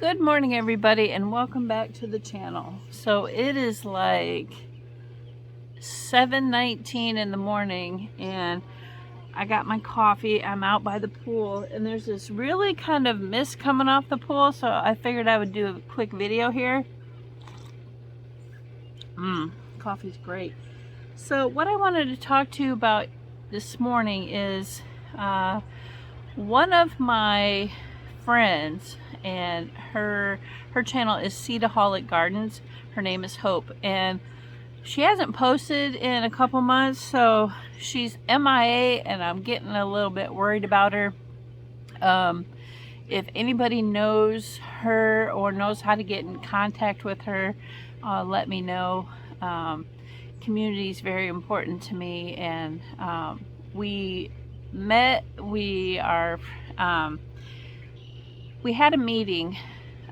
Good morning, everybody, and welcome back to the channel. So it is like 7:19 in the morning and I got my coffee. I'm out by the pool and there's this really kind of mist coming off the pool, so I figured I would do a quick video here. Coffee's great. So what I wanted to talk to you about this morning is one of my friends, and her channel is Seedaholic Gardens. Her name is Hope, and she hasn't posted in a couple months, so she's MIA, and I'm getting a little bit worried about her. If anybody knows her or knows how to get in contact with her, let me know. Community is very important to me, and we met. We had a meeting.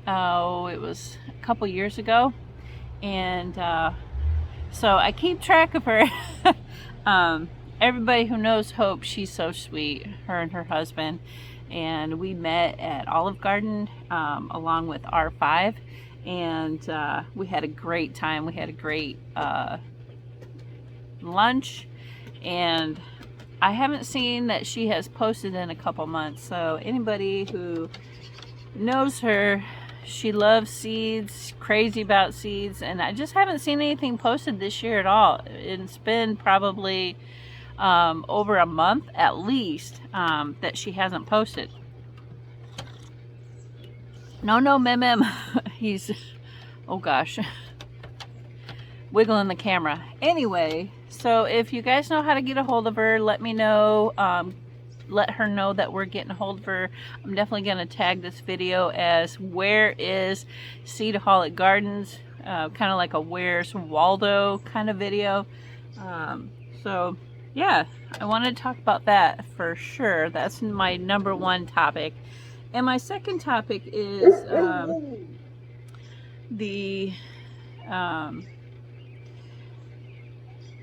It was a couple years ago, and so I keep track of her. Everybody who knows Hope, she's so sweet, her and her husband, and we met at Olive Garden along with R5, and we had a great time. We had a great lunch, and I haven't seen that she has posted in a couple months, so anybody who knows her, she loves seeds, crazy about seeds, and I just haven't seen anything posted this year at all. It's been probably over a month at least that she hasn't posted. No, Mem. He's, oh gosh, wiggling the camera. Anyway, so if you guys know how to get a hold of her, let me know. Let her know that we're getting a hold of her. I'm definitely going to tag this video as where is Seedaholic Gardens, kind of like a where's Waldo kind of video. So yeah, I wanted to talk about that for sure. That's my number one topic. And my second topic is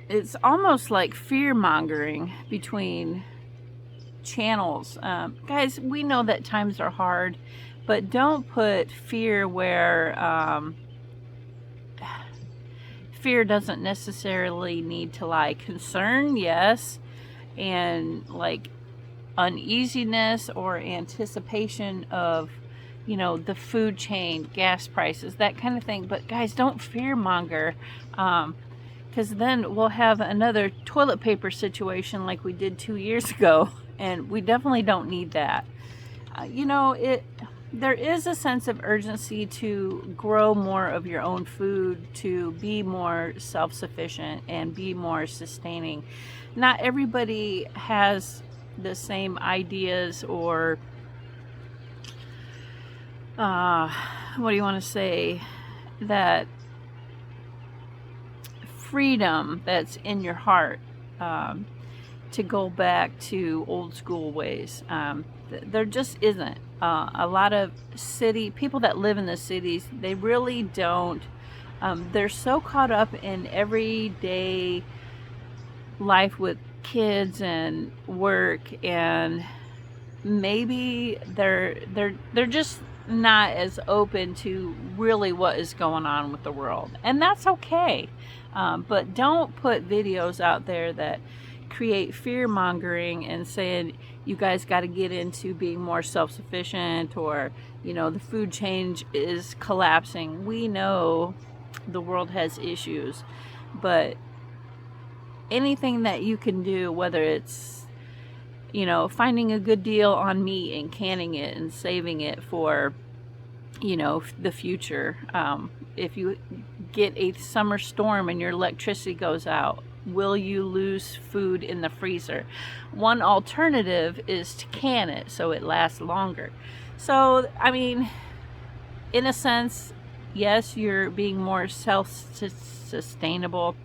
it's almost like fear-mongering between channels. Guys, we know that times are hard, but don't put fear where fear doesn't necessarily need to lie. Concern, yes, and like uneasiness or anticipation of, you know, the food chain, gas prices, that kind of thing. But guys, don't fear monger, because then we'll have another toilet paper situation like we did 2 years ago. And we definitely don't need that. You know, there is a sense of urgency to grow more of your own food, to be more self-sufficient and be more sustaining. Not everybody has the same ideas or what do you want to say, that freedom that's in your heart to go back to old school ways. There just isn't. A lot of people that live in the cities, they really don't. They're so caught up in everyday life with kids and work, and maybe they're just not as open to really what is going on with the world, and that's okay. But don't put videos out there that create fear mongering and saying you guys got to get into being more self-sufficient, or, you know, the food chain is collapsing. We know the world has issues, but anything that you can do, whether it's, you know, finding a good deal on meat and canning it and saving it for, you know, the future. If you get a summer storm and your electricity goes out, will you lose food in the freezer? One alternative is to can it so it lasts longer. So, I mean, in a sense, yes, you're being more self-sustainable,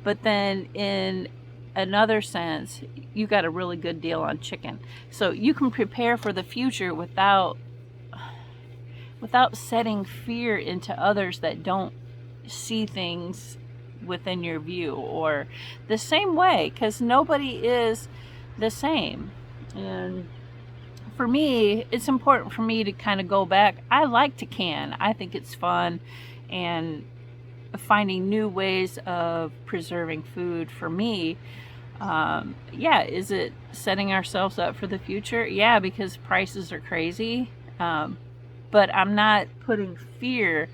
but then in another sense, you got a really good deal on chicken. So you can prepare for the future without setting fear into others that don't see things within your view or the same way, because nobody is the same. And for me, it's important for me to kind of go back. I like to can. I think it's fun, and finding new ways of preserving food for me. Yeah, is it setting ourselves up for the future? Yeah, because prices are crazy. But I'm not putting fear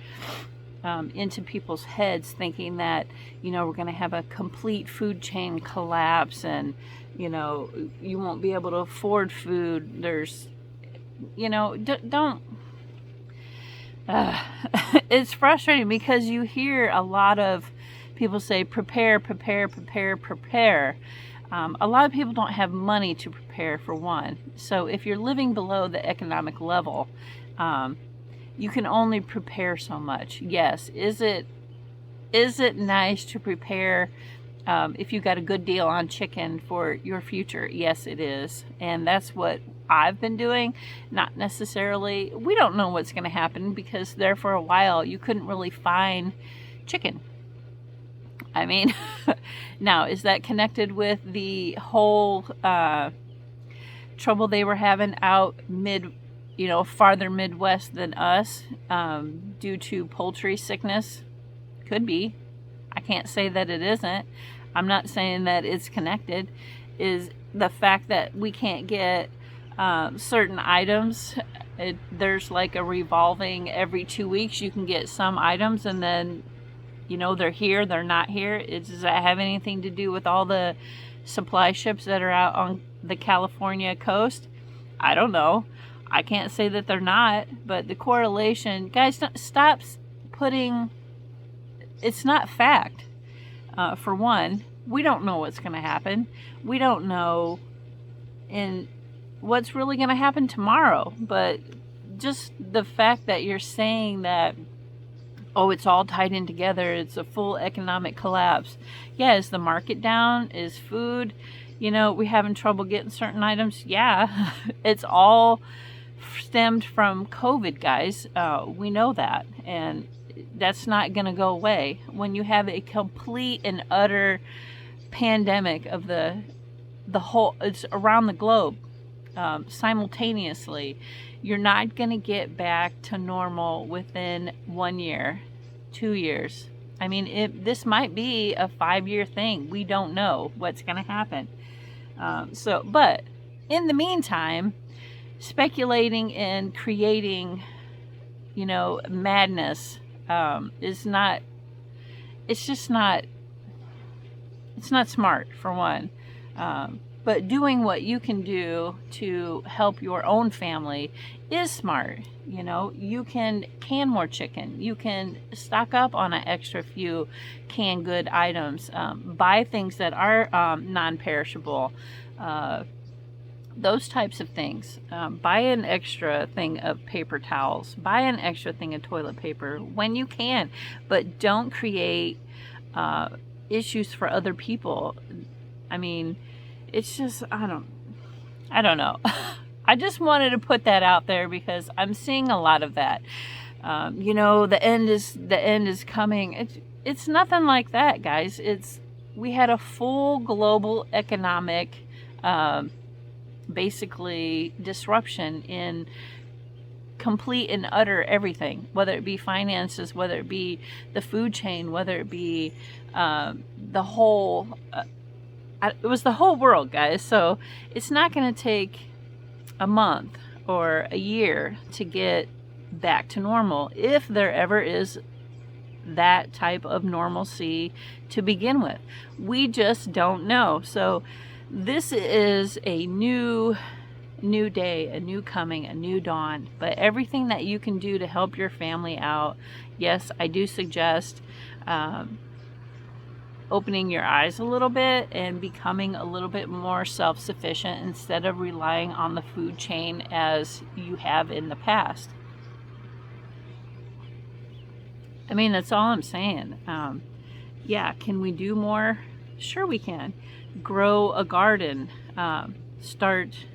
into people's heads, thinking that, we're going to have a complete food chain collapse, and, you won't be able to afford food. There's, don't. It's frustrating because you hear a lot of people say, prepare, prepare, prepare, prepare. A lot of people don't have money to prepare, for one. So if you're living below the economic level, you can only prepare so much. Yes, is it nice to prepare if you got a good deal on chicken for your future? Yes, it is. And that's what I've been doing. Not necessarily, we don't know what's going to happen, because there for a while you couldn't really find chicken. I mean, now, is that connected with the whole trouble they were having out farther Midwest than us, due to poultry sickness? Could be. I can't say that it isn't. I'm not saying that it's connected. Is the fact that we can't get certain items. There's like a revolving every 2 weeks. You can get some items, and then they're here, they're not here. Does that have anything to do with all the supply ships that are out on the California coast? I don't know. I can't say that they're not, but the correlation, guys, stop putting, it's not fact. For one, we don't know what's going to happen. We don't know what's really going to happen tomorrow. But just the fact that you're saying that, oh, it's all tied in together, it's a full economic collapse. Yeah, is the market down? Is food, we having trouble getting certain items? Yeah, it's all stemmed from COVID, guys. We know that, and that's not going to go away. When you have a complete and utter pandemic of the whole, it's around the globe, simultaneously, you're not going to get back to normal within 1 year, 2 years. I mean, this might be a 5-year thing. We don't know what's going to happen. But in the meantime, speculating and creating, madness is not, it's not smart, for one. But doing what you can do to help your own family is smart. You can more chicken. You can stock up on an extra few canned good items. Buy things that are non-perishable. Those types of things. Buy an extra thing of paper towels. Buy an extra thing of toilet paper when you can. But don't create issues for other people. I mean, it's just, I don't know. I just wanted to put that out there because I'm seeing a lot of that. The end is coming. It's nothing like that, guys. We had a full global economic, basically disruption in complete and utter everything, whether it be finances, whether it be the food chain, whether it be the whole. It was the whole world, guys. So it's not going to take a month or a year to get back to normal, if there ever is that type of normalcy to begin with. We just don't know. So this is a new day, a new coming, a new dawn. But everything that you can do to help your family out, yes, I do suggest opening your eyes a little bit and becoming a little bit more self-sufficient instead of relying on the food chain as you have in the past. I mean, that's all I'm saying. Yeah, can we do more? Sure we can. Grow a garden. Start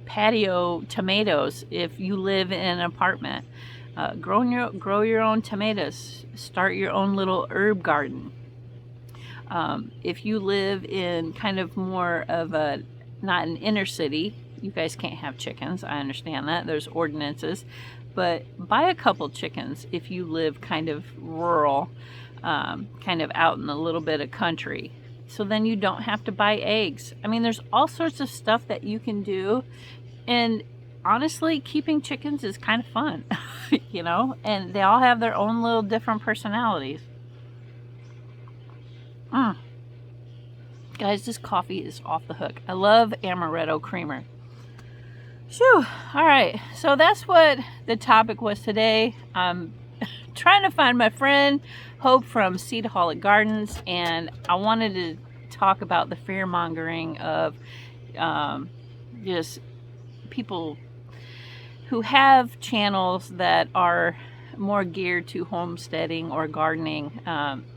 patio tomatoes if you live in an apartment. Grow your own tomatoes. Start your own little herb garden. If you live in kind of more of not an inner city, You guys can't have chickens. I understand that. There's ordinances. But buy a couple chickens if you live kind of rural, kind of out in a little bit of country. So then you don't have to buy eggs. I mean, there's all sorts of stuff that you can do. And honestly, keeping chickens is kind of fun, you know? And they all have their own little different personalities. Guys, this coffee is off the hook. I love amaretto creamer. Phew. All right, so that's what the topic was today. I'm trying to find my friend Hope from Seedaholic Gardens, and I wanted to talk about the fear mongering of just people who have channels that are more geared to homesteading or gardening.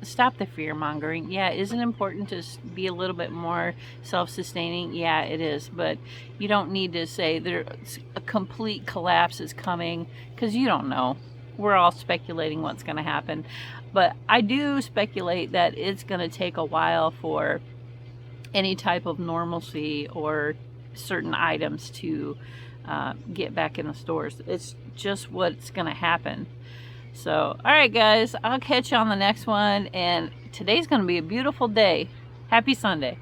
Stop the fear mongering. Yeah, isn't it important to be a little bit more self-sustaining? Yeah, it is, but you don't need to say there's a complete collapse is coming, because you don't know. We're all speculating what's going to happen, but I do speculate that it's going to take a while for any type of normalcy or certain items to get back in the stores. It's just what's going to happen. So, all right, guys, I'll catch you on the next one. And today's going to be a beautiful day. Happy Sunday.